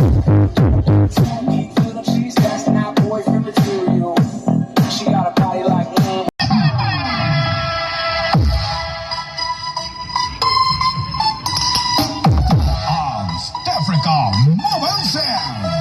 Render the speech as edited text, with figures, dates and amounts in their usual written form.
She's testing out boyfriend material. She got a body like Africa, Mobile Sound.